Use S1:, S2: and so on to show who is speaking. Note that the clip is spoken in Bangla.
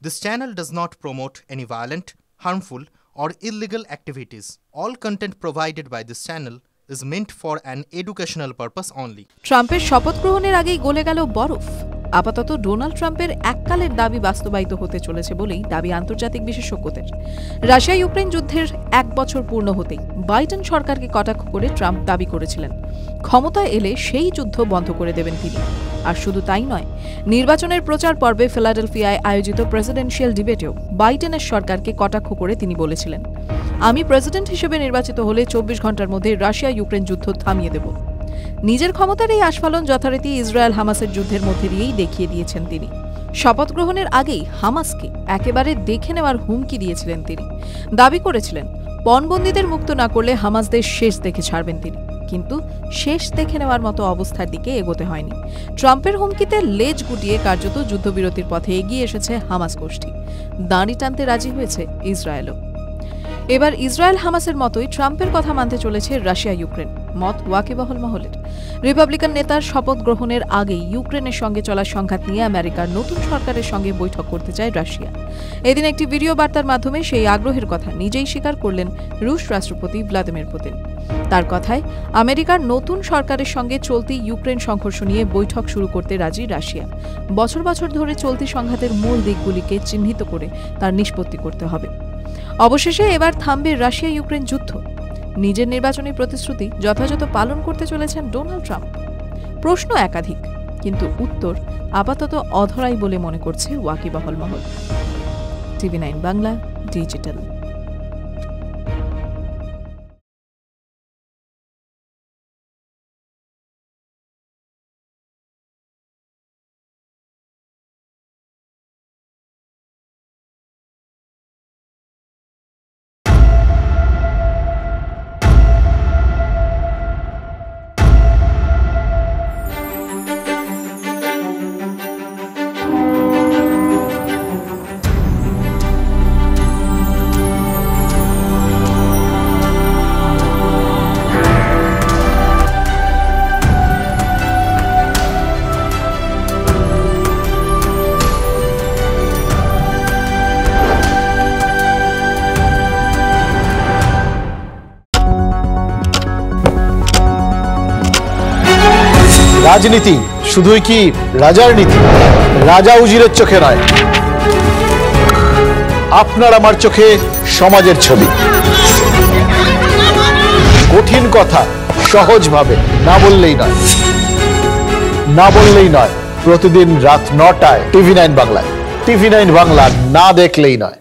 S1: This channel does not promote any violent, harmful, or illegal activities. All content provided by this channel is meant for an educational purpose only.
S2: ট্রাম্পের শপথ গ্রহণের আগেই গলে গেল বরফ। আপাতত ডোনাল্ড ট্রাম্পের এককালের দাবি বাস্তবায়িত হতে চলেছে বলেই দাবি আন্তর্জাতিক বিশেষজ্ঞদের। রাশিয়া ইউক্রেন যুদ্ধের 1 বছর পূর্ণ হতেই বাইডেন সরকারকে কটাক্ষ করে ট্রাম্প দাবি করেছিলেন, ক্ষমতায় এলে সেই যুদ্ধ বন্ধ করে দেবেন তিনি। আর শুধু তাই নয়, নির্বাচনের প্রচার পর্বে ফিলাডেলফিয়ায় আয়োজিত প্রেসিডেন্সিয়াল ডিবেটেও বাইডেনের সরকারকে কটাক্ষ করে তিনি বলেছিলেন, আমি প্রেসিডেন্ট হিসেবে নির্বাচিত হলে 24 ঘন্টার মধ্যে রাশিয়া ইউক্রেন যুদ্ধ থামিয়ে দেব। নিজের ক্ষমতার এই আস্ফালন যথারীতি ইসরায়েল হামাসের যুদ্ধের মধ্যে দিয়েই দেখিয়ে দিয়েছেন তিনি। শপথ গ্রহণের আগেই হামাসকে একেবারে দেখে নেওয়ার হুমকি দিয়েছিলেন তিনি। দাবি করেছিলেন, পণবন্দীদের মুক্ত না করলে হামাসদের শেষ দেখে ছাড়বেন তিনি। কিন্তু শেষ দেখে নেওয়ার মতো অবস্থার দিকে এগোতে হয়নি। ট্রাম্পের হুমকিতে লেজ গুটিয়ে কার্যত যুদ্ধবিরতির পথে এগিয়ে এসেছে হামাস গোষ্ঠী। দাঁড়ি টানতে রাজি হয়েছে ইসরায়েলও। এবার ইসরায়েল হামাসের মতোই ট্রাম্পের কথা মানতে চলেছে রাশিয়া ইউক্রেন, মত ওয়াকিবহল মহলের। রিপাবলিকান নেতার শপথ গ্রহণের আগেই ইউক্রেনের সঙ্গে চলা সংঘাত নিয়ে আমেরিকার নতুন সরকারের সঙ্গে বৈঠক করতে চায় রাশিয়া। এদিন একটি ভিডিও বার্তার মাধ্যমে সেই আগ্রহের কথা নিজেই স্বীকার করলেন রুশ রাষ্ট্রপতি ভ্লাদিমির পুতিন। তার কথায়, আমেরিকার নতুন সরকারের সঙ্গে চলতি ইউক্রেন সংঘর্ষ নিয়ে বৈঠক শুরু করতে রাজি রাশিয়া। বছর বছর ধরে চলতি সংঘাতের মূল দিকগুলিকে চিহ্নিত করে তার নিষ্পত্তি করতে হবে। অবশেষে এবার থামবে রাশিয়া ইউক্রেন যুদ্ধ। নিজের নির্বাচনী প্রতিশ্রুতি যথাযথ পালন করতে চলেছেন ডোনাল্ড ট্রাম্প। প্রশ্ন একাধিক, কিন্তু উত্তর আপাতত অধরাই বলে মনে করছে ওয়াকিবহল মহল। টিভি9 বাংলা ডিজিটাল।
S3: রাজনীতি শুধুই কি রাজার নীতি? রাজা উজিরের চোখে নয়, আপনার আমার চোখে সমাজের ছবি। কঠিন কথা সহজভাবে না বললেই নয়। প্রতিদিন রাত 9টায় টিভি9 বাংলায়। টিভি9 বাংলা না দেখলেই নয়।